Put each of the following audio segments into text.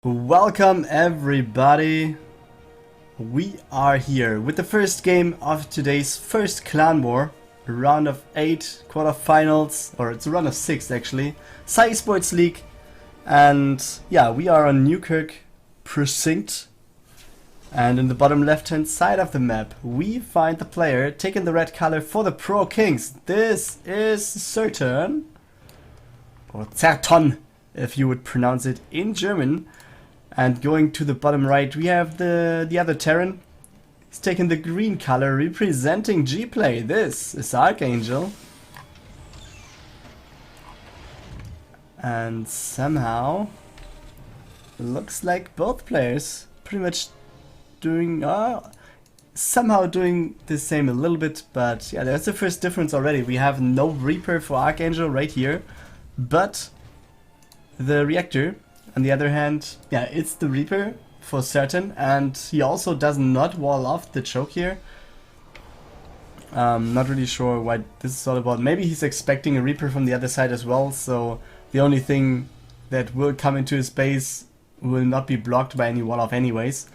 Welcome everybody. We are here with the first game of today's first clan war, a round of 8 quarterfinals, or it's a round of 6 actually, PSY eSports League. And yeah, we are on Newkirk Precinct, and in the bottom left hand side of the map we find the player taking the red color for the pro KIngz. This is ZertoN, or ZertoN if you would pronounce it in German. And going to the bottom right, we have the other Terran. He's taking the green color, representing Gplay. This is Archangel. And somehow, looks like both players pretty much doing, somehow doing the same a little bit. But yeah, there's the first difference already. We have no Reaper for Archangel right here, but the Reactor, on the other hand, yeah, it's the Reaper for certain, and he also does not wall off the choke here. Not really sure what this is all about. Maybe he's expecting a Reaper from the other side as well, so the only thing that will come into his base will not be blocked by any wall off anyways.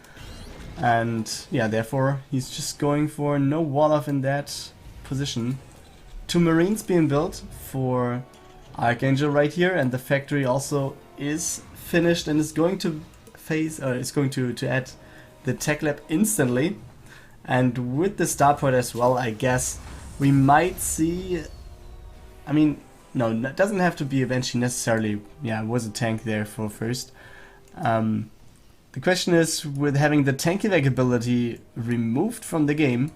And yeah, therefore he's just going for no wall off in that position. 2 Marines being built for Archangel right here, and the factory also is finished and is going to add the tech lab instantly. And with the starport as well, I guess we might see, I mean, no, it doesn't have to be eventually necessarily. Yeah, it was a tank there for first. The question is, with having the tank evac ability removed from the game,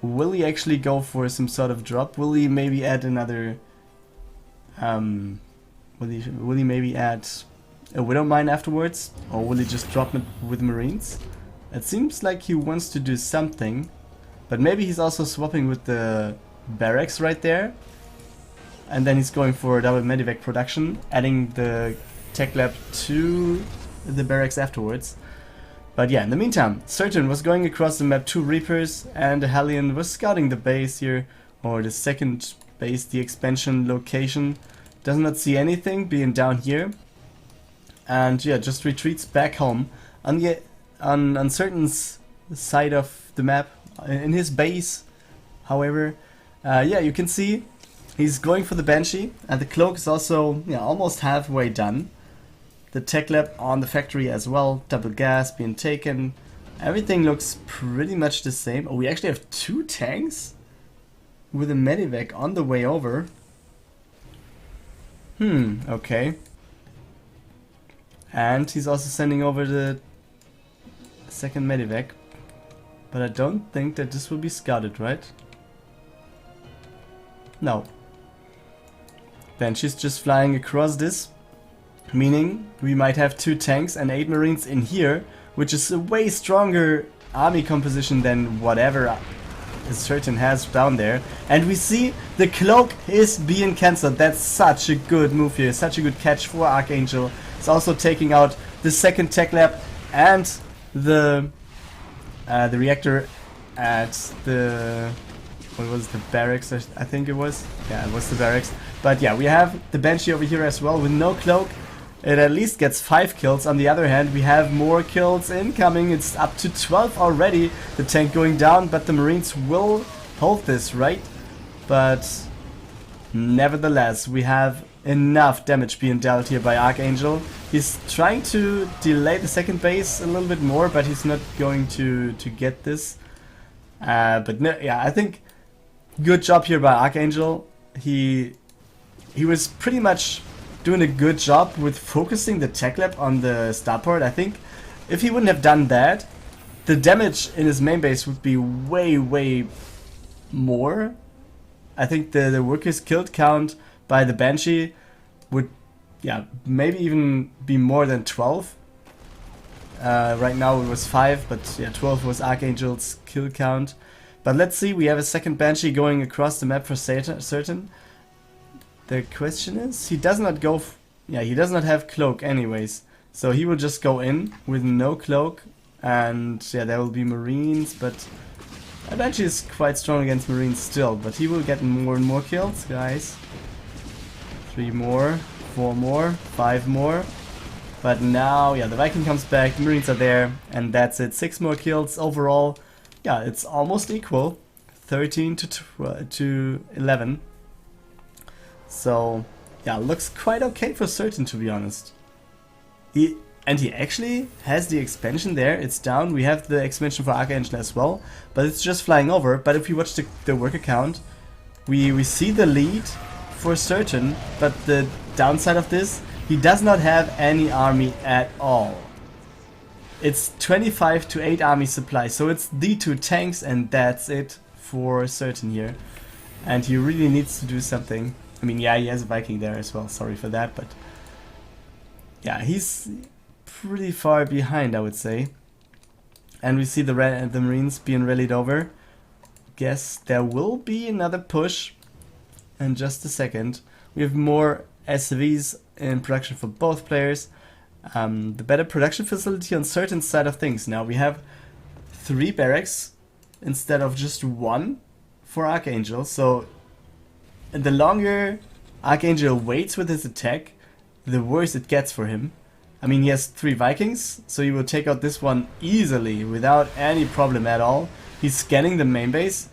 will he actually go for some sort of drop? Will he maybe add another will he maybe add a Widow Mine afterwards, or will he just drop it with Marines? It seems like he wants to do something, but maybe he's also swapping with the barracks right there, and then he's going for a double medivac production, adding the tech lab to the barracks afterwards. But yeah, in the meantime, ZertoN was going across the map, 2 Reapers, and a Hellion was scouting the base here, or the second base, the expansion location. Does not see anything being down here, and yeah, just retreats back home. On ZertoN's side of the map, in his base, however, yeah, you can see he's going for the Banshee, and the cloak is also, yeah, almost halfway done. The tech lab on the factory as well, double gas being taken. Everything looks pretty much the same. Oh, we actually have 2 tanks with a medivac on the way over. Okay. And he's also sending over the second medivac. But I don't think that this will be scouted, right? No. Then she's just flying across this, meaning we might have 2 tanks and 8 Marines in here, which is a way stronger army composition than whatever ZertoN has down there. And we see the cloak is being cancelled. That's such a good move here, such a good catch for Archangel. It's also taking out the second tech lab and the reactor at the, what was the barracks, I think it was? Yeah, it was the barracks. But yeah, we have the Banshee over here as well with no cloak. It at least gets 5 kills. On the other hand, we have more kills incoming. It's up to 12 already. The tank going down, but the Marines will hold this, right? But nevertheless, we have enough damage being dealt here by Archangel. He's trying to delay the second base a little bit more, but he's not going to get this. But no, yeah, I think good job here by Archangel. He was pretty much doing a good job with focusing the tech lab on the starport. I think if he wouldn't have done that, the damage in his main base would be way more. I think the workers killed count by the Banshee would, yeah, maybe even be more than 12. Right now it was 5, but yeah, 12 was Archangel's kill count. But let's see, we have a second Banshee going across the map for ZertoN. The question is, he does not go, he does not have cloak anyways, so he will just go in with no cloak, and yeah, there will be Marines, but Banshee is quite strong against Marines still, but he will get more and more kills, guys. 3 more, 4 more, 5 more. But now, yeah, the Viking comes back, the Marines are there, and that's it. 6 more kills overall. Yeah, it's almost equal. 13 to 11. So, yeah, looks quite okay for ZertoN, to be honest. He actually has the expansion there. It's down. We have the expansion for Archangel as well, but it's just flying over. But if we watch the work account, we see the lead for ZertoN, but the downside of this, he does not have any army at all. It's 25 to 8 army supply, so it's the 2 tanks and that's it for ZertoN here. And he really needs to do something. I mean, yeah, he has a Viking there as well, sorry for that, but yeah, he's pretty far behind, I would say. And we see the Marines being rallied over. Guess there will be another push in just a second. We have more SVs in production for both players. The better production facility on ZertoN's side of things. Now we have 3 barracks instead of just 1 for Archangel. So the longer Archangel waits with his attack, the worse it gets for him. I mean, he has 3 Vikings, so he will take out this one easily without any problem at all. He's scanning the main base.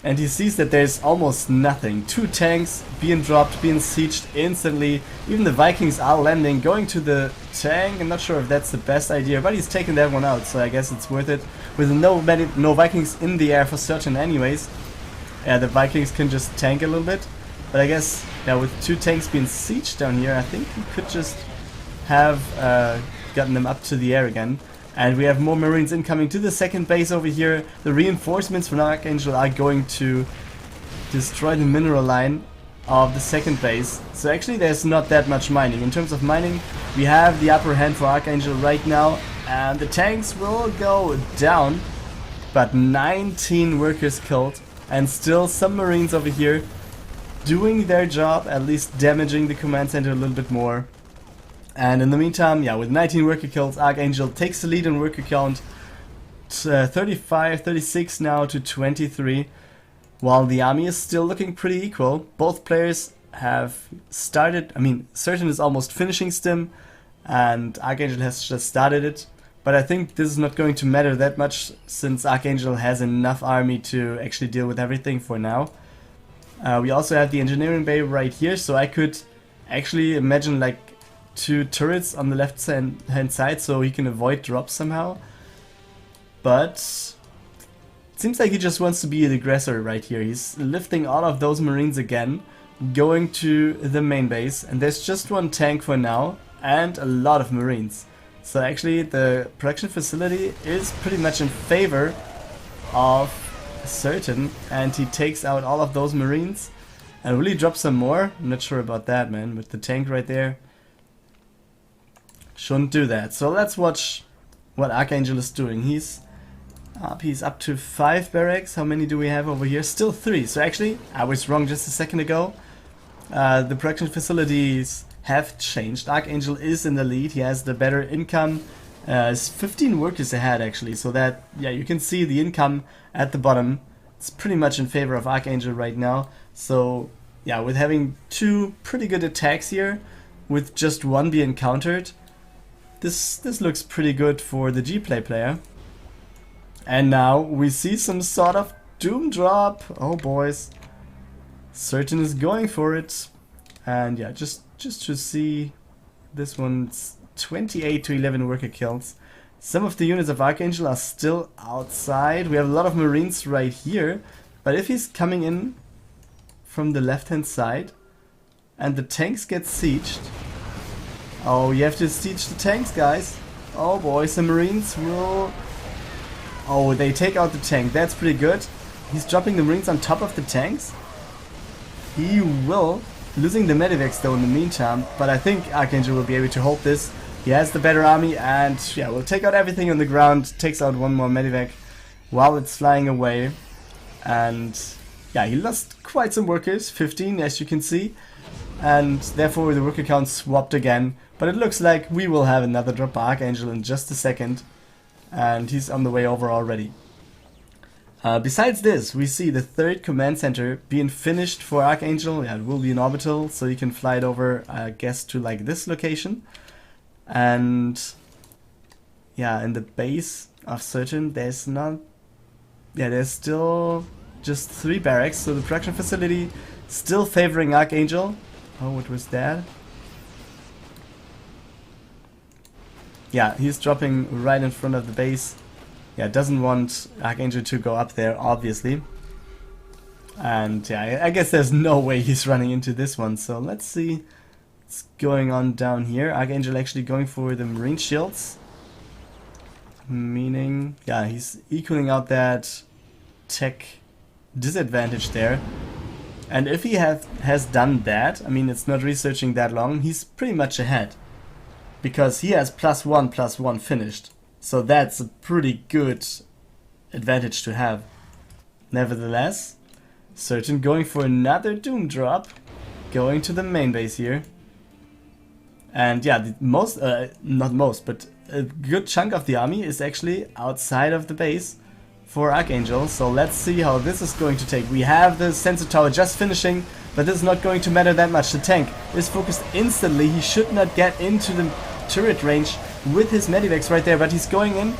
And he sees that there's almost nothing. 2 tanks being dropped, being sieged instantly. Even the Vikings are landing, going to the tank. I'm not sure if that's the best idea, but he's taking that one out, so I guess it's worth it. With no Vikings in the air for ZertoN anyways. Yeah, the Vikings can just tank a little bit. But I guess, yeah, with 2 tanks being sieged down here, I think he could just have gotten them up to the air again. And we have more Marines incoming to the second base over here. The reinforcements from Archangel are going to destroy the mineral line of the second base. So actually there's not that much mining. In terms of mining, we have the upper hand for Archangel right now. And the tanks will go down. But 19 workers killed. And still some Marines over here doing their job, at least damaging the command center a little bit more. And in the meantime, yeah, with 19 worker kills, Archangel takes the lead in worker count, 35, 36 now to 23, while the army is still looking pretty equal. Both players have started, I mean, ZertoN is almost finishing Stim, and Archangel has just started it. But I think this is not going to matter that much, since Archangel has enough army to actually deal with everything for now. We also have the engineering bay right here, so I could actually imagine like 2 turrets on the left hand side so he can avoid drops somehow. But it seems like he just wants to be the aggressor right here. He's lifting all of those Marines again, going to the main base, and there's just 1 tank for now and a lot of Marines. So actually the production facility is pretty much in favor of ZertoN, and he takes out all of those Marines and really drops some more. I'm not sure about that, man, with the tank right there. Shouldn't do that. So let's watch what Archangel is doing. He's up to 5 barracks. How many do we have over here? Still 3. So actually, I was wrong just a second ago. The production facilities have changed. Archangel is in the lead. He has the better income. It's 15 workers ahead actually. So that, yeah, you can see the income at the bottom. It's pretty much in favor of Archangel right now. So yeah, with having 2 pretty good attacks here, with just 1 being countered, this looks pretty good for the Gplay player. And now we see some sort of doom drop. Oh boys, ZertoN is going for it. And yeah, just to see, this one's 28 to 11 worker kills. Some of the units of Archangel are still outside. We have a lot of Marines right here, but if he's coming in from the left hand side and the tanks get sieged, oh, you have to siege the tanks, guys. Oh boys, the Marines will... Oh, they take out the tank. That's pretty good. He's dropping the Marines on top of the tanks. He will, losing the medivacs though in the meantime, but I think Archangel will be able to hold this. He has the better army, and yeah, will take out everything on the ground, takes out 1 more medivac while it's flying away. And yeah, he lost quite some workers, 15 as you can see, and therefore the worker count swapped again. But it looks like we will have another drop by Archangel in just a second, and he's on the way over already. Besides this, we see the third command center being finished for Archangel. Yeah, it will be an orbital, so you can fly it over, I guess, to like this location. And yeah, in the base of ZertoN, there's not... Yeah, there's still just 3 barracks, so the production facility still favoring Archangel. Oh, what was that? Yeah, he's dropping right in front of the base. Yeah, doesn't want Archangel to go up there, obviously. And yeah, I guess there's no way he's running into this one. So let's see what's going on down here. Archangel actually going for the marine shields. Meaning, yeah, he's equaling out that tech disadvantage there. And if he has done that, I mean, it's not researching that long, he's pretty much ahead. Because he has +1/+1 finished. So that's a pretty good advantage to have. Nevertheless, ZertoN going for another Doom drop, going to the main base here. And yeah, the most, not most, but a good chunk of the army is actually outside of the base for Archangel. So let's see how this is going to take. We have the sensor tower just finishing, but this is not going to matter that much. The tank is focused instantly. He should not get into the turret range with his medivacs right there, but he's going in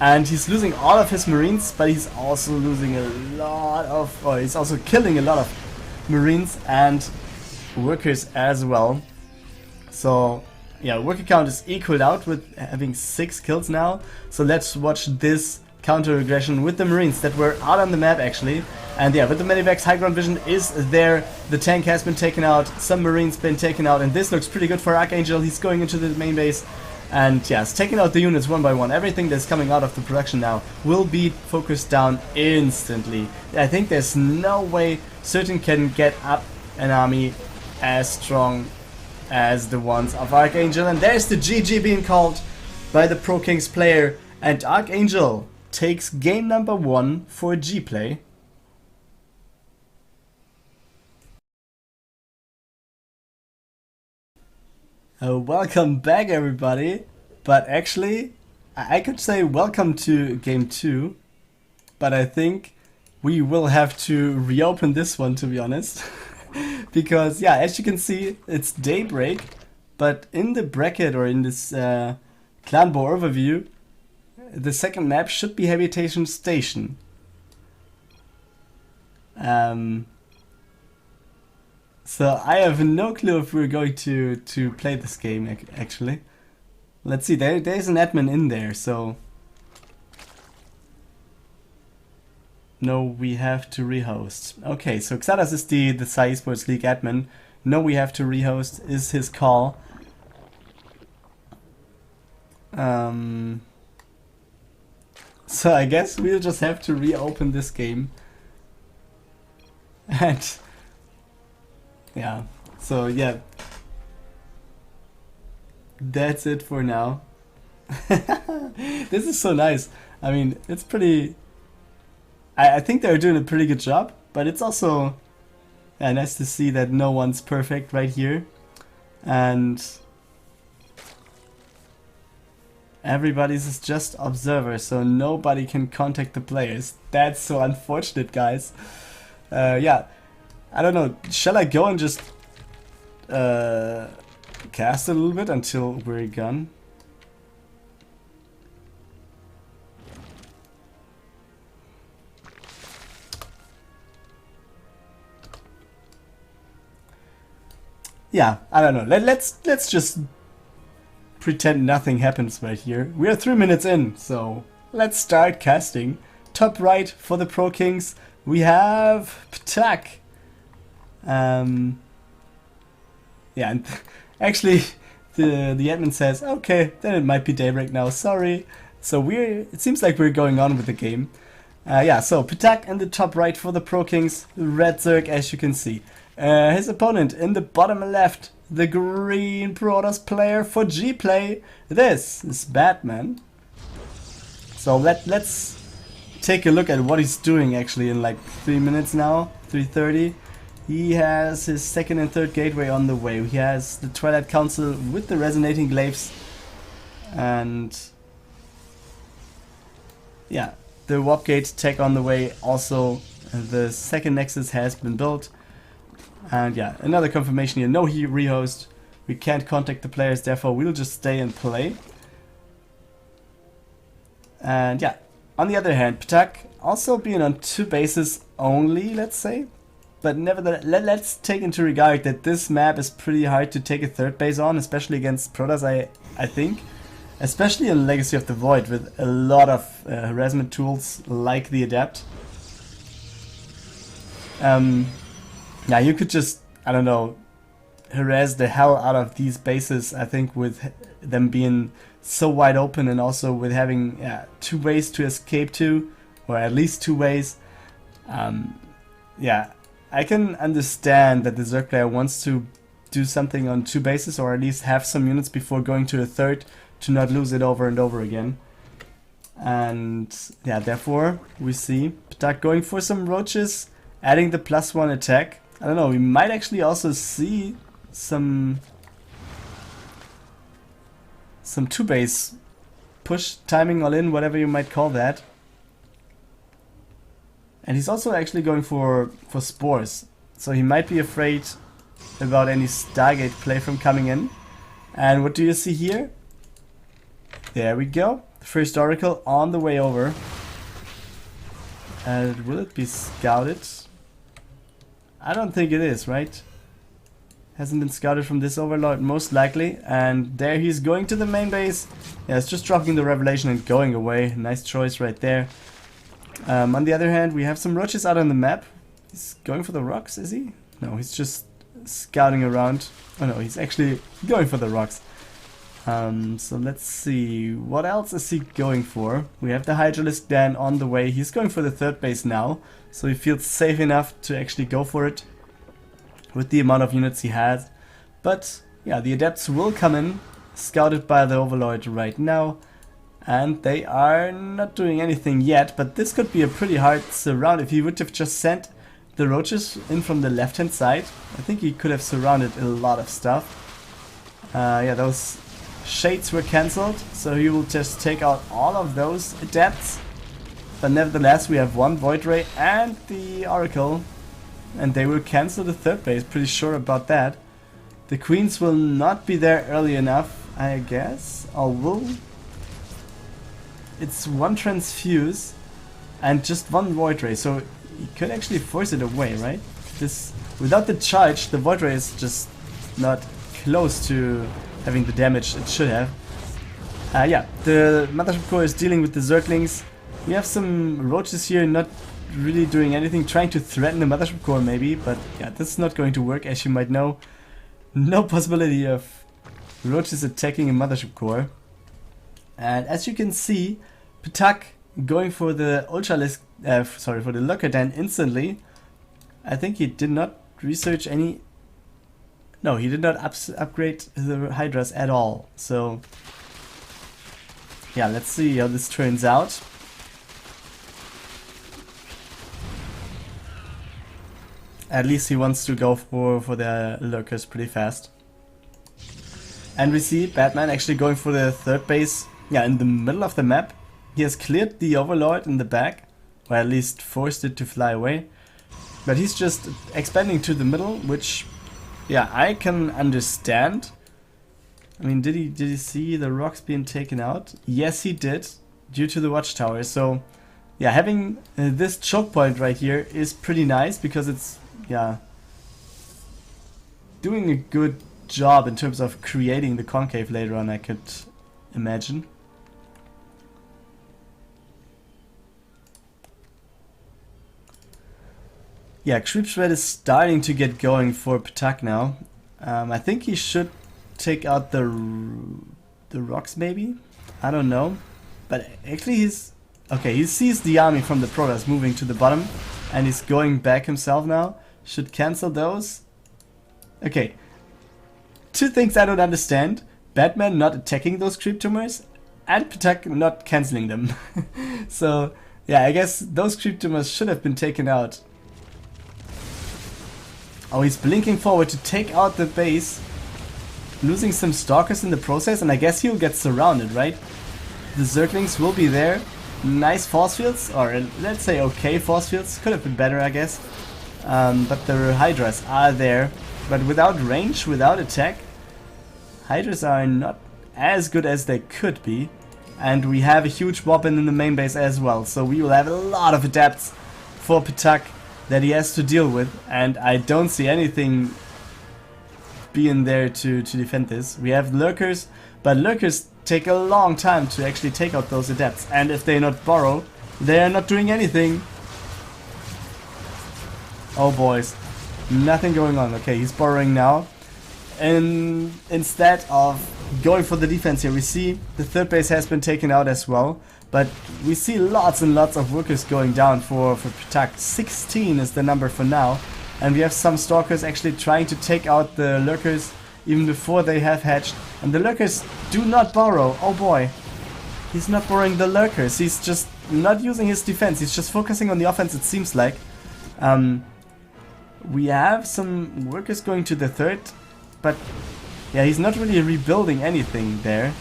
and he's losing all of his marines, but he's also losing a lot of, or he's also killing a lot of marines and workers as well. So yeah, worker count is equaled out with having 6 kills now. So let's watch this counter aggression with the marines that were out on the map actually. And yeah, with the medivacs, high ground vision is there. The tank has been taken out, some marines been taken out, and this looks pretty good for Archangel. He's going into the main base. And yes, taking out the units one by one. Everything that's coming out of the production now will be focused down instantly. I think there's no way ZertoN can get up an army as strong as the ones of Archangel. And there's the GG being called by the KIngz player. And Archangel takes game number 1 for Gplay. Welcome back everybody, but actually I could say welcome to game 2, but I think we will have to reopen this one, to be honest. Because yeah, as you can see, it's daybreak, but in the bracket or in this clan board overview, the second map should be Habitation Station. So I have no clue if we're going to play this game actually. Let's see, there's an admin in there, so no, we have to rehost. Okay, so Xadas is the PSY eSports League admin. No, we have to rehost is his call. So I guess we'll just have to reopen this game. And yeah, so yeah, that's it for now. This is so nice. I mean, it's pretty... I think they're doing a pretty good job, but it's also nice to see that no one's perfect right here. And everybody's just observer, so nobody can contact the players. That's so unfortunate, guys. Yeah, I don't know, shall I go and just cast a little bit until we're gone? Yeah, I don't know. Let's just pretend nothing happens right here. We are 3 minutes in, so let's start casting. Top right for the KIngz, we have Ptak. Yeah, and actually the admin says, okay, then it might be daybreak now, sorry. So it seems like we're going on with the game. Yeah, so Ptak in the top right for the KIngz, red Zerg as you can see. His opponent in the bottom left, the green Protoss player for Gplay. This is btman. So let's take a look at what he's doing actually in like 3 minutes now, 3:30. He has his second and third gateway on the way. He has the Twilight Council with the resonating glaives. And yeah, the warp gate tech on the way. Also, the second nexus has been built. And yeah, another confirmation here. No rehost. We can't contact the players, therefore we'll just stay and play. And yeah, on the other hand, Ptak also being on 2 bases only, let's say. But nevertheless, let's take into regard that this map is pretty hard to take a 3rd base on, especially against Protoss, I think. Especially in Legacy of the Void with a lot of harassment tools like the Adept. Yeah, you could just, I don't know, harass the hell out of these bases, I think, with them being so wide open and also with having 2 ways to escape to, or at least 2 ways. Yeah, I can understand that the Zerg player wants to do something on 2 bases, or at least have some units before going to a 3rd to not lose it over and over again. And yeah, therefore we see Ptak going for some roaches, adding the +1 attack. I don't know, we might actually also see some 2 base push, timing all in, whatever you might call that. And he's also actually going for spores, so he might be afraid about any Stargate play from coming in. And what do you see here? There we go, the first Oracle on the way over. And will it be scouted? I don't think it is, right? Hasn't been scouted from this Overlord, most likely. And there he's going to the main base. Yeah, it's just dropping the Revelation and going away. Nice choice right there. On the other hand, we have some roaches out on the map. He's going for the rocks, is he? No, he's just scouting around. Oh no, he's actually going for the rocks. So let's see, what else is he going for? We have the Hydralisk Dan on the way. He's going for the 3rd base now, so he feels safe enough to actually go for it with the amount of units he has. But yeah, the Adepts will come in, scouted by the Overlord right now, and they are not doing anything yet, but this could be a pretty hard surround. If he would have just sent the roaches in from the left hand side, I think he could have surrounded a lot of stuff. Yeah, those shades were cancelled, so he will just take out all of those Adepts. But nevertheless, we have 1 Void Ray and the Oracle, and they will cancel the 3rd base, pretty sure about that. The Queens will not be there early enough, I guess, or will. It's 1 Transfuse and just 1 Void Ray, so he could actually force it away, right? This, without the charge, the Void Ray is just not close to having the damage it should have. Yeah, the Mothership Core is dealing with the Zerglings. We have some roaches here not really doing anything, trying to threaten the Mothership Core maybe, but yeah, this is not going to work, as you might know. No possibility of roaches attacking a Mothership Core. And as you can see, Ptak going for the Ultralisk, for the Lurker Dan instantly. I think he did not research any. No, he did not upgrade the Hydras at all. So yeah, let's see how this turns out. At least he wants to go for the Lurkers pretty fast. And we see btman actually going for the 3rd base. Yeah, in the middle of the map. He has cleared the Overlord in the back, or at least forced it to fly away. But he's just expanding to the middle, which, yeah, I can understand. I mean, did he see the rocks being taken out? Yes, he did, due to the watchtower. So, yeah, having this choke point right here is pretty nice, because it's, yeah, doing a good job in terms of creating the concave later on, I could imagine. Yeah, Creep Shred is starting to get going for Ptak now. I think he should take out the rocks maybe? I don't know. But actually he's... Okay, he sees the army from the Protoss moving to the bottom, and he's going back himself now. Should cancel those. Okay. 2 things I don't understand. btman not attacking those creep tumors, and Ptak not cancelling them. So, yeah, I guess those creep tumors should have been taken out. Oh, he's blinking forward to take out the base, losing some stalkers in the process, and I guess he'll get surrounded, right? The Zerglings will be there. nice force fields, or let's say okay force fields. Could have been better, I guess. But the Hydras are there. But without range, without attack, Hydras are not as good as they could be. And we have a huge weapon in the main base as well. So we will have a lot of adapts for Ptak that he has to deal with. And I don't see anything being there to defend this. We have lurkers, but lurkers take a long time to actually take out those adapts. And if they not borrow, they are not doing anything. Oh boys, nothing going on. Okay, he's borrowing now. And instead of going for the defense here, we see the third base has been taken out as well. But we see lots and lots of workers going down for Ptak. 16 is the number for now. And we have some stalkers actually trying to take out the lurkers even before they have hatched. And the lurkers do not borrow. Oh boy. He's not borrowing the lurkers. He's just not using his defense. He's just focusing on the offense, it seems like. We have some workers going to the third. But yeah, he's not really rebuilding anything there.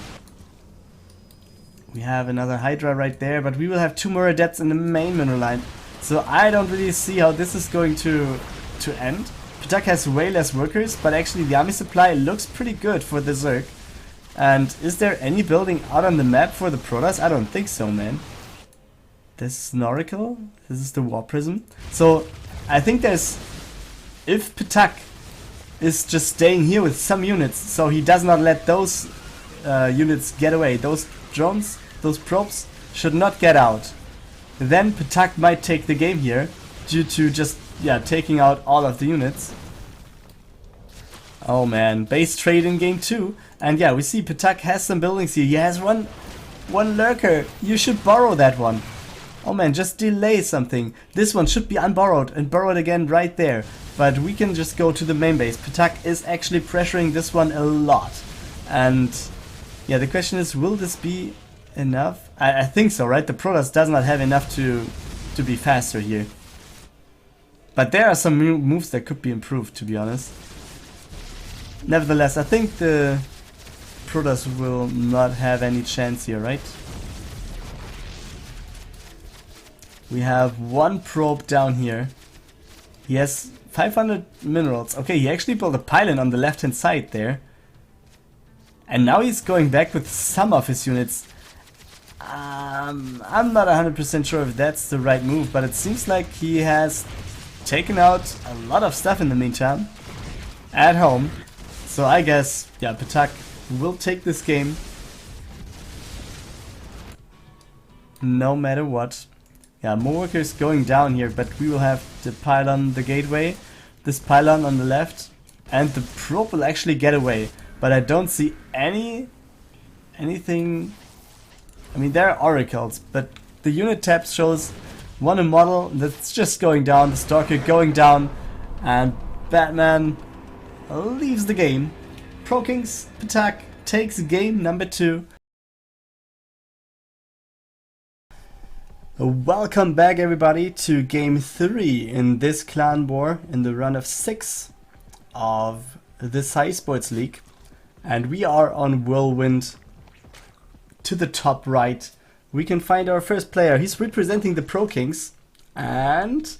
We have another Hydra right there, but we will have 2 more adepts in the main mineral line. So I don't really see how this is going to end. Ptak has way less workers, but actually the army supply looks pretty good for the Zerg. And is there any building out on the map for the Protoss? I don't think so, man. This is Noracle. This is the War Prism. So I think there's... If Ptak is just staying here with some units, so he does not let those units get away. Those drones, those probes should not get out. Then Ptak might take the game here due to just taking out all of the units. Oh man, base trade in game 2. And yeah, we see Ptak has some buildings here. He has one lurker. You should borrow that one. Oh man, just delay something. This one should be unborrowed and borrowed again right there. But we can just go to the main base. Ptak is actually pressuring this one a lot. And yeah, the question is, will this be enough? I think so, right? The Protoss does not have enough to be faster here. But there are some moves that could be improved, to be honest. Nevertheless, I think the Protoss will not have any chance here, right? We have one probe down here. He has 500 minerals. Okay, he actually built a pylon on the left hand side there. And now he's going back with some of his units. I'm not 100% sure if that's the right move, but it seems like he has taken out a lot of stuff in the meantime at home. So I guess, yeah, Ptak will take this game no matter what. Yeah, more workers going down here, but we will have the pylon, the gateway, this pylon on the left, and the probe will actually get away. But I don't see anything. I mean, there are oracles, but the unit tab shows one model that's just going down, the stalker going down, and btman leaves the game. KIngz Ptak takes game number 2. Welcome back everybody to game 3 in this clan war in the run of 6 of the KIngz eSports League. And we are on Whirlwind. To the top right we can find our first player. He's representing the KIngz and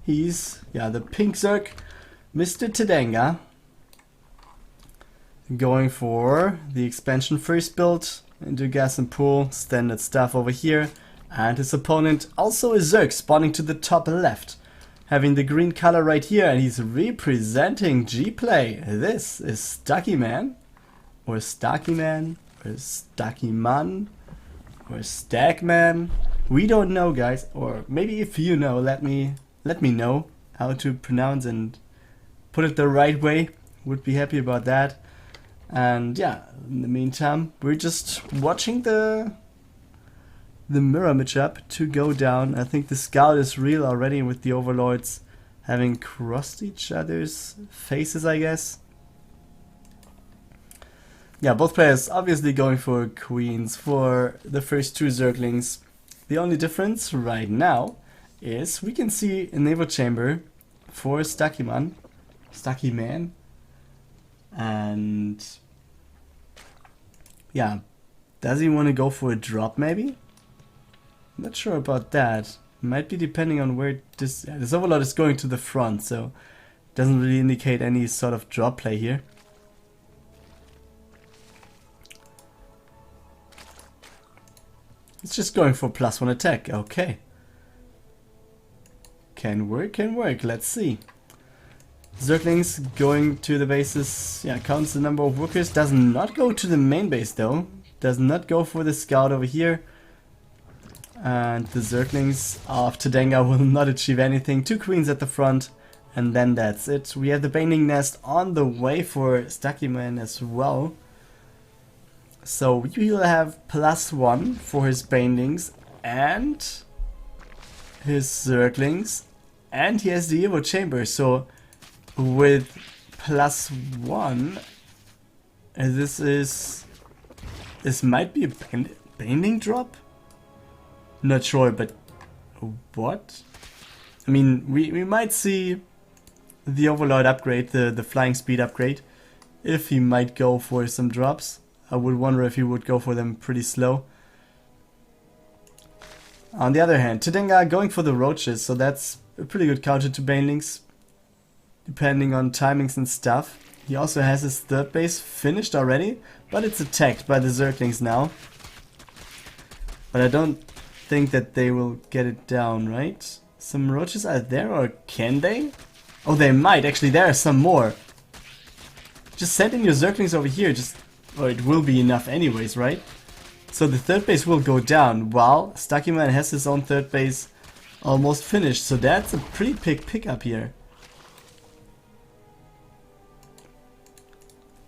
he's the pink Zerg, Mr. Tadanga, going for the expansion first build into gas and pool, standard stuff over here. And his opponent also a Zerg spawning to the top left, having the green color right here, and he's representing Gplay. This is stakmaN, or stakmaN, or stakmaN, or stakmaN. We don't know, guys, or maybe if you know, let me know how to pronounce and put it the right way. Would be happy about that. And yeah, in the meantime, we're just watching the mirror matchup to go down. I think the scout is real already with the overlords having crossed each other's faces, I guess. Yeah, both players obviously going for queens for the first 2 zerglings. The only difference right now is we can see a naval chamber for stakmaN. And yeah, does he want to go for a drop maybe? Not sure about that. Might be depending on where this overload is going to the front, so doesn't really indicate any sort of drop play here. It's just going for +1 attack. Okay. Can work, can work. Let's see. Zerglings going to the bases. Yeah, counts the number of workers. Does not go to the main base though. Does not go for the scout over here. And the Zerglings of Tadanga will not achieve anything. 2 queens at the front. And then that's it. We have the Baning Nest on the way for stakmaN as well. So we will have +1 for his Banelings and his Zerglings. And he has the Evo Chamber. So with +1, this might be a Baneling drop? Not sure, but what? I mean, we might see the Overlord upgrade, the flying speed upgrade, if he might go for some drops. I would wonder if he would go for them pretty slow. On the other hand, Tadanga going for the roaches, so that's a pretty good counter to Banelings, depending on timings and stuff. He also has his third base finished already, but it's attacked by the Zerglings now. But I don't think that they will get it down, right? Some roaches are there, or can they? Oh, they might. Actually, there are some more. Just send in your Zerglings over here, or it will be enough anyways, right? So the third base will go down, while stakmaN has his own third base almost finished. So that's a pretty big pickup here.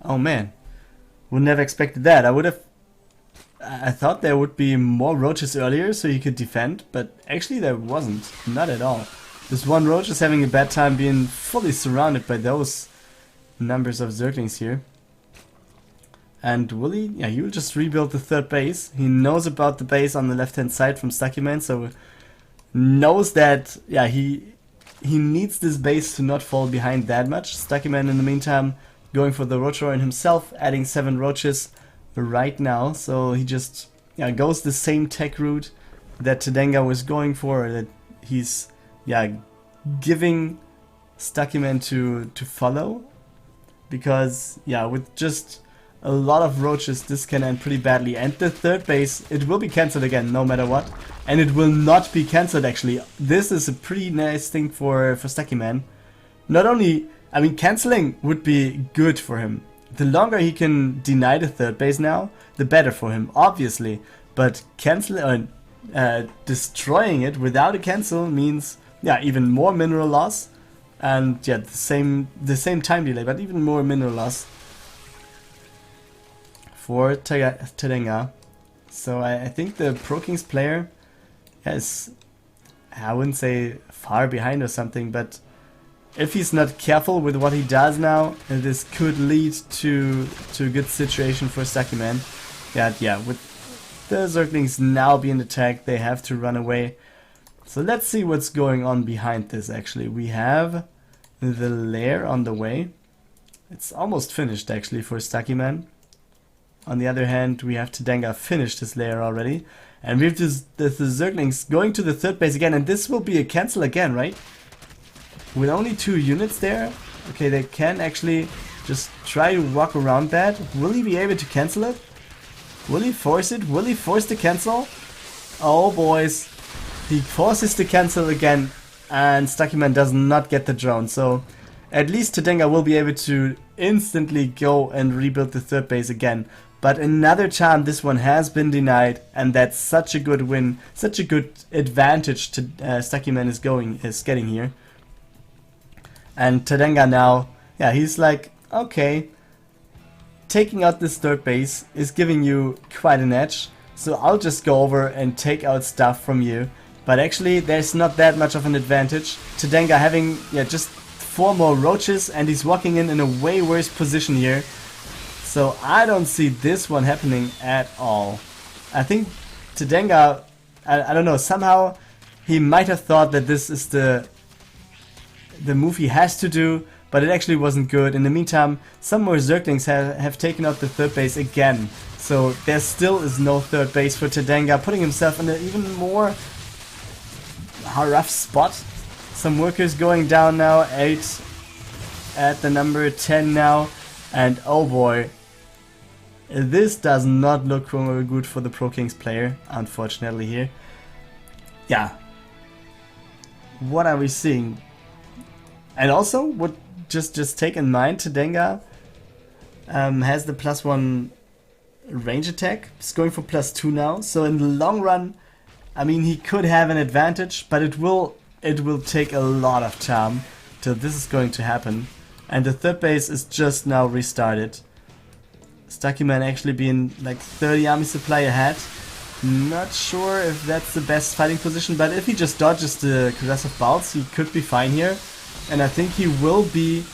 Oh man, would never expected that. I thought there would be more roaches earlier so he could defend, but actually there wasn't. Not at all. This one roach is having a bad time being fully surrounded by those numbers of Zerglings here. And will he? Yeah, he will just rebuild the third base. He knows about the base on the left hand side from stakmaN, so knows that, yeah, he needs this base to not fall behind that much. stakmaN in the meantime going for the roach roaring himself, adding 7 roaches right now. So he just, yeah, goes the same tech route that Tadanga was going for, that he's, yeah, giving stakmaN to follow. Because, yeah, with just a lot of roaches, this can end pretty badly. And the third base, it will be cancelled again, no matter what. And it will not be cancelled, actually. This is a pretty nice thing for stakmaN. Not only, I mean, cancelling would be good for him. The longer he can deny the third base now, the better for him, obviously. But destroying it without a cancel means, yeah, even more mineral loss. And yeah, the same time delay, but even more mineral loss for Tadanga. So I think the ProKIngz player is, I wouldn't say far behind or something, but if he's not careful with what he does now, this could lead to a good situation for stakmaN. Yeah, with the Zerglings now being attacked, they have to run away. So let's see what's going on behind this actually. We have the lair on the way. It's almost finished actually for stakmaN. On the other hand, we have Tadanga finished his lair already. And we have the Zerglings going to the third base again, and this will be a cancel again, right? With only 2 units there, okay, they can actually just try to walk around that. Will he be able to cancel it? Will he force it? Will he force the cancel? Oh boys, he forces the cancel again, and stakmaN does not get the drone. So at least Tadanga will be able to instantly go and rebuild the third base again. But another time this one has been denied, and that's such a good win, such a good advantage to stakmaN is getting here. And Tadanga now, yeah, he's like, okay, taking out this third base is giving you quite an edge, so I'll just go over and take out stuff from you. But actually, there's not that much of an advantage. Tadanga having, yeah, just 4 more roaches, and he's walking in a way worse position here. So I don't see this one happening at all. I think Tadanga, I don't know, somehow he might have thought that this is the move he has to do, but it actually wasn't good. In the meantime, some more Zerglings have taken out the third base again. So there still is no third base for Tadanga, putting himself in an even more rough spot. Some workers going down now, 8 at the number 10 now, and oh boy, this does not look very good for the KIngz player, unfortunately here. Yeah, what are we seeing? And also, what just take in mind, Tadanga has the +1 range attack. He's going for +2 now, so in the long run, I mean, he could have an advantage, but it will take a lot of time till this is going to happen. And the third base is just now restarted. stakmaN actually being like 30 army supply ahead. Not sure if that's the best fighting position, but if he just dodges the Corrosive Bolts, he could be fine here. And I think he will be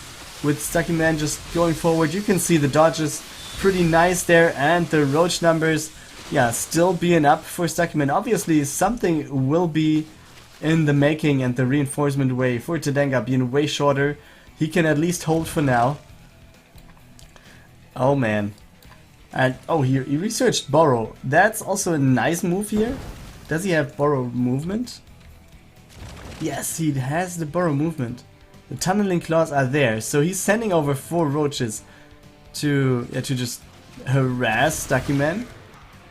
with stakmaN just going forward. You can see the dodges pretty nice there, and the roach numbers, yeah, still being up for stakmaN. Obviously, something will be in the making, and the reinforcement way for Tadanga being way shorter. He can at least hold for now. Oh man. And oh, he researched Burrow. That's also a nice move here. Does he have Burrow movement? Yes, he has the Burrow movement. The tunneling claws are there, so he's sending over 4 roaches to just harass stakmaN,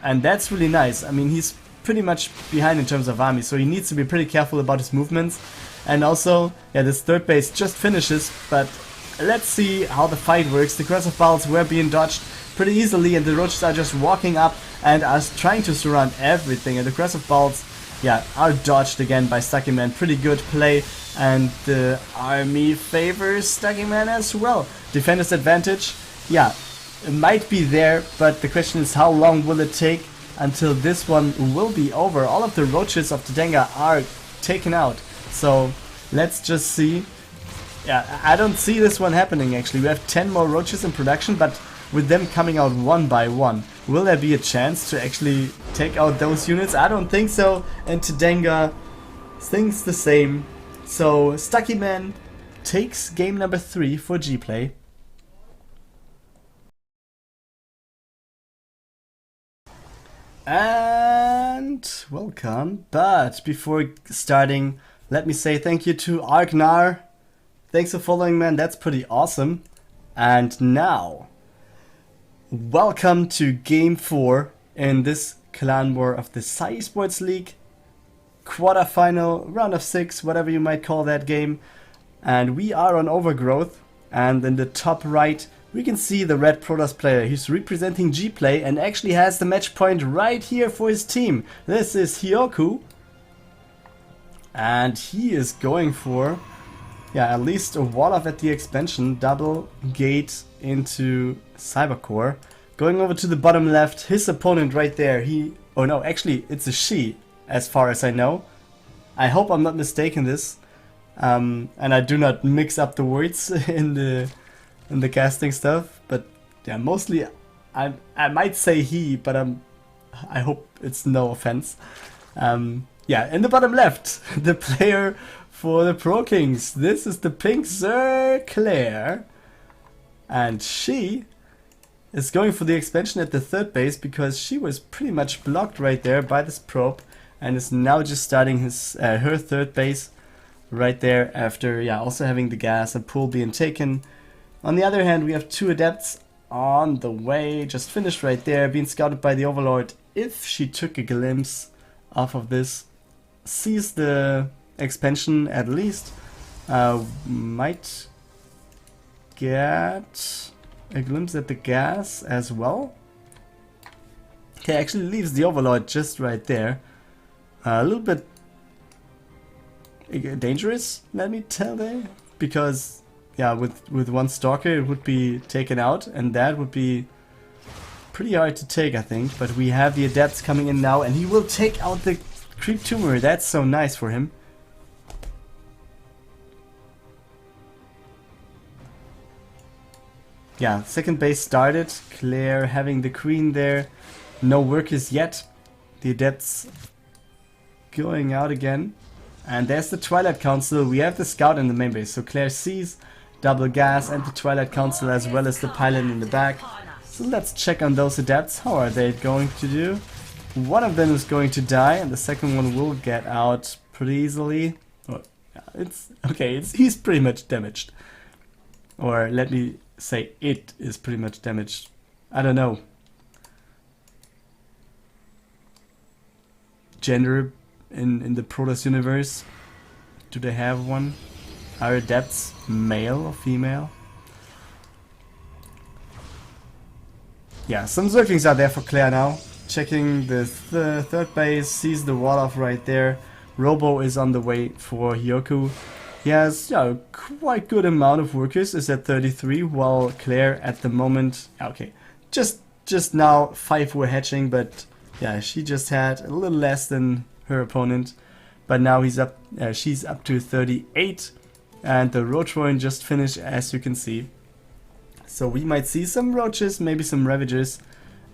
and that's really nice. I mean, he's pretty much behind in terms of army, so he needs to be pretty careful about his movements. And also, yeah, this third base just finishes, but let's see how the fight works. The Corrosive Bolts were being dodged pretty easily, and the roaches are just walking up and are trying to surround everything, and the Corrosive Bolts, yeah, are dodged again by stakmaN. Pretty good play, and the army favors stakmaN as well. Defender's advantage, yeah, it might be there, but the question is how long will it take until this one will be over. All of the roaches of Tadanga are taken out, so let's just see. Yeah, I don't see this one happening actually. We have 10 more roaches in production, but with them coming out one by one, will there be a chance to actually take out those units? I don't think so, and Tadanga thinks the same. So stakmaN takes game number 3 for Gplay. And welcome, but before starting, let me say thank you to Argnar. Thanks for following, man, that's pretty awesome. And now, welcome to game 4 in this clan war of the PSY eSports League. Quarterfinal, round of 6, whatever you might call that game. And we are on Overgrowth, and in the top right, we can see the red Protoss player. He's representing Gplay and actually has the match point right here for his team. This is Hyukoh. And he is going for, yeah, at least a wall off at the expansion. Double gate into Cybercore. Going over to the bottom left, his opponent right there. Oh no, actually it's a she, as far as I know. I hope I'm not mistaken this. And I do not mix up the words in the casting stuff, but yeah, mostly I might say he, but I hope it's no offense. Yeah, in the bottom left, the player for the KIngz. This is the pink Claire, and she is going for the expansion at the third base because she was pretty much blocked right there by this probe, and is now just starting his her third base right there after, yeah, also having the gas and pool being taken. On the other hand, we have 2 adepts on the way, just finished right there, being scouted by the Overlord. If she took a glimpse off of this, sees the expansion at least, might get a glimpse at the gas as well. Okay, actually leaves the Overlord just right there. A little bit dangerous, let me tell you, because yeah, with one stalker it would be taken out, and that would be pretty hard to take, I think. But we have the adepts coming in now, and he will take out the creep tumor. That's so nice for him. Yeah, second base started. Claire having the queen there. No workers yet. The adepts going out again. And there's the Twilight Council. We have the scout in the main base. So Claire sees double gas and the Twilight Council as well as the pilot in the back. So let's check on those adepts. How are they going to do? One of them is going to die and the second one will get out pretty easily. Oh, yeah, he's pretty much damaged. Or let me say it is pretty much damaged. I don't know. Gender in the Protoss universe. Do they have one? Are adepts male or female? Yeah, some Zerglings are there for Claire now. Checking the third base, sees the wall off right there. Robo is on the way for Hyukoh. He has quite good amount of workers, is at 33, while Claire at the moment, okay, just now 5 were hatching, but yeah, she just had a little less than her opponent. But now she's up to 38, and the Roach Warren just finished, as you can see. So we might see some Roaches, maybe some Ravagers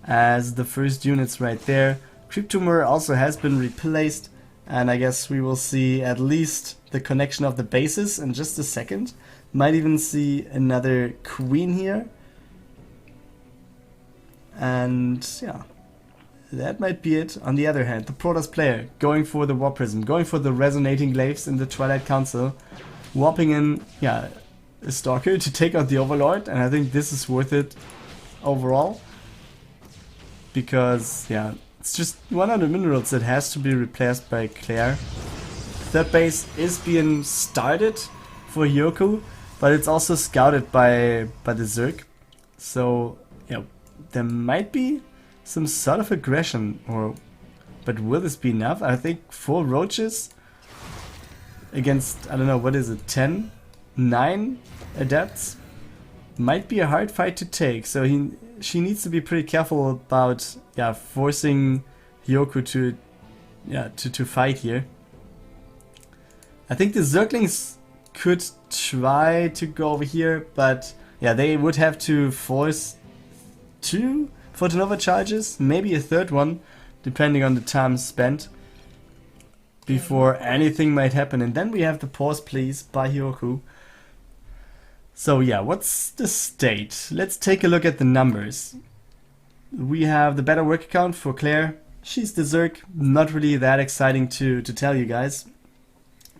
as the first units right there. Cryptomur also has been replaced, and I guess we will see at least the connection of the bases in just a second. Might even see another Queen here. And yeah, that might be it. On the other hand, the Protoss player going for the Warp Prism, going for the Resonating Glaives in the Twilight Council, warping in, yeah, a Stalker to take out the Overlord, and I think this is worth it overall. Because, yeah, it's just 100 minerals that has to be replaced by Claire. Third base is being started for Hyukoh, but it's also scouted by the Zerg. So, yeah, there might be some sort of aggression, but will this be enough? I think 4 Roaches against, I don't know, what is it, 10? 9 adepts? Might be a hard fight to take, so she needs to be pretty careful about, yeah, forcing Hyukoh to fight here. I think the Zerglings could try to go over here, but yeah, they would have to force 2 Fortinova charges, maybe a third one, depending on the time spent, before anything might happen. And then we have the pause please by Hyukoh. So yeah, what's the state? Let's take a look at the numbers. We have the better work count for Claire. She's the Zerg, not really that exciting to tell you guys.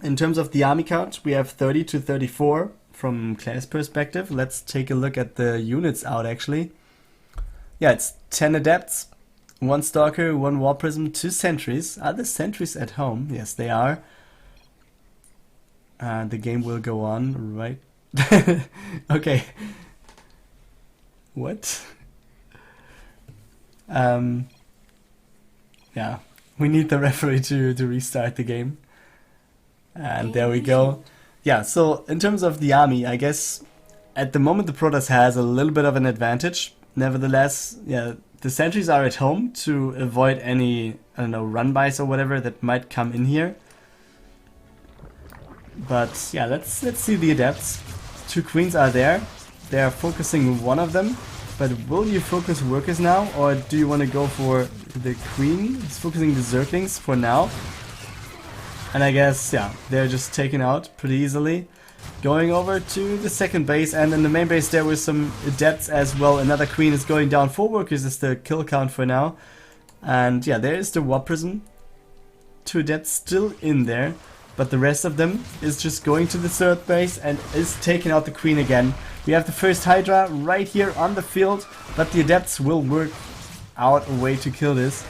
In terms of the army count, we have 30 to 34 from Claire's perspective. Let's take a look at the units out actually. Yeah, it's 10 adepts, 1 Stalker, 1 Warp Prism, 2 sentries. Are the sentries at home? Yes, they are. The game will go on, right? Okay. What? Yeah, we need the referee to restart the game. And there we go. Yeah, so in terms of the army, I guess at the moment the Protoss has a little bit of an advantage. Nevertheless, yeah, the sentries are at home to avoid any, I don't know, run-bys or whatever that might come in here. But yeah, let's see the adepts. 2 queens are there. They are focusing one of them. But will you focus workers now, or do you want to go for the queen? It's focusing the Zerglings for now. And I guess, yeah, they're just taken out pretty easily. Going over to the second base, and in the main base there were some adepts as well. Another queen is going down. 4 workers is the kill count for now. And yeah, there is the Warp Prism. 2 adepts still in there. But the rest of them is just going to the third base and is taking out the queen again. We have the first Hydra right here on the field, but the adepts will work out a way to kill this.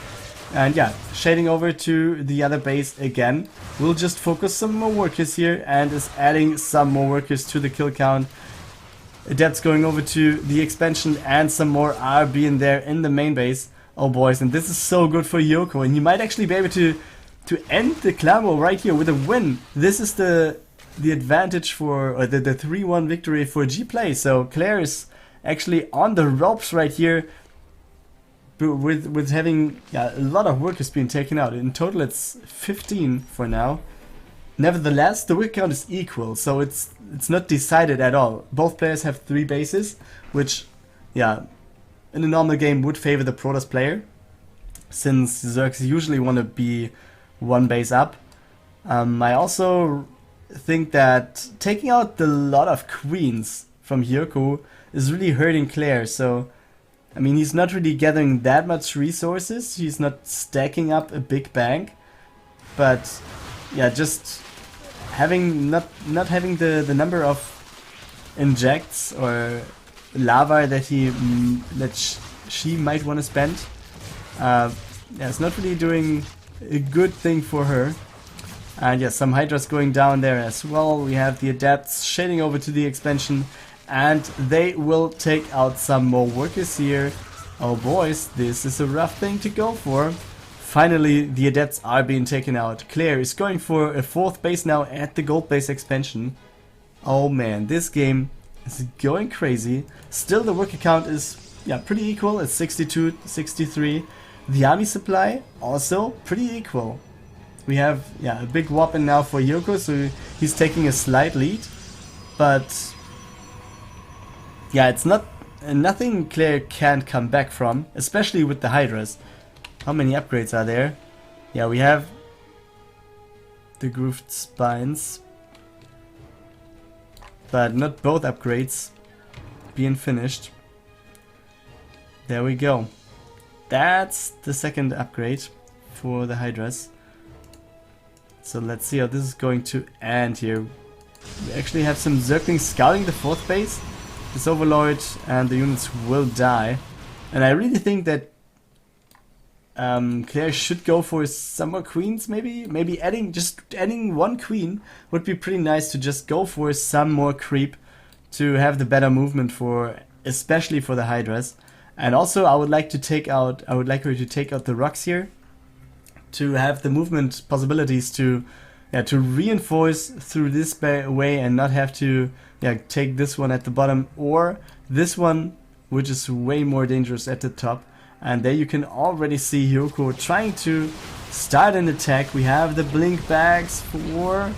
And yeah, shading over to the other base again. We'll just focus some more workers here and is adding some more workers to the kill count. Adepts going over to the expansion and some more are being there in the main base. Oh boys, and this is so good for Hyukoh, and he might actually be able to end the clan war right here with a win. This is the advantage for, or the 3-1 victory for Gplay. So Claire is actually on the ropes right here, with having a lot of workers being taken out. In total it's 15 for now. Nevertheless, the work count is equal, so it's not decided at all. Both players have 3 bases, which, yeah, in a normal game would favor the Protoss player, since Zergs usually want to be 1 base up. I also think that taking out the lot of queens from Hyukoh is really hurting Claire. So, I mean, he's not really gathering that much resources. He's not stacking up a big bank. But, yeah, just having not having the number of injects or lava that she might want to spend. Yeah, it's not really doing a good thing for her. And yeah, some Hydras going down there as well. We have the Adepts shading over to the expansion, and they will take out some more workers here. Oh boys, this is a rough thing to go for. Finally, the Adepts are being taken out. Claire is going for a 4th base now at the gold base expansion. Oh man, this game is going crazy. Still, the worker count is pretty equal. It's 62, 63. The army supply also pretty equal. We have a big weapon now for Hyukoh, so he's taking a slight lead. But yeah, it's nothing Claire can't come back from, especially with the Hydras. How many upgrades are there? Yeah, we have the grooved spines, but not both upgrades being finished. There we go. That's the second upgrade for the Hydras. So let's see how this is going to end here. We actually have some Zerklings scouting the 4th base. This Overlord and the units will die. And I really think that Claire should go for some more queens, maybe adding 1 queen would be pretty nice, to just go for some more creep to have the better movement for, especially for the Hydras. And also I would like her to take out the rocks here to have the movement possibilities to reinforce through this way and not have to take this one at the bottom or this one, which is way more dangerous, at the top. And there you can already see Hyukoh trying to start an attack. We have the blink bags for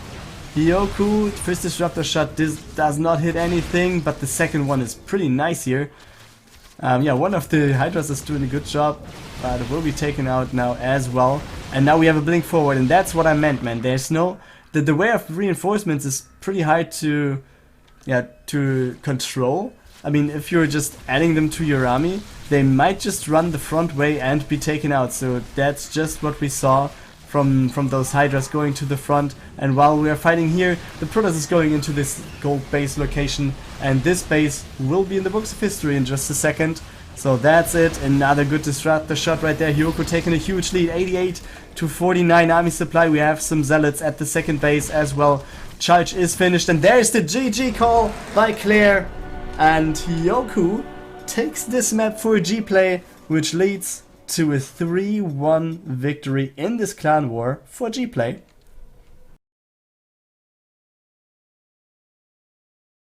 Hyukoh. First disruptor shot, this does not hit anything, but the second one is pretty nice here. One of the Hydras is doing a good job, but it will be taken out now as well. And now we have a blink forward, and that's what I meant, man. There's no... The way of reinforcements is pretty hard to control. I mean, if you're just adding them to your army, they might just run the front way and be taken out. So that's just what we saw from those Hydras going to the front. And while we are fighting here, the Protoss is going into this gold base location, and this base will be in the books of history in just a second. So that's it. Another good disruptor shot right there. Hyukoh taking a huge lead, 88 to 49 army supply. We have some zealots at the second base as well. Charge is finished, and there's the GG call by Claire. And Hyukoh takes this map for Gplay, which leads to a 3-1 victory in this clan war for Gplay.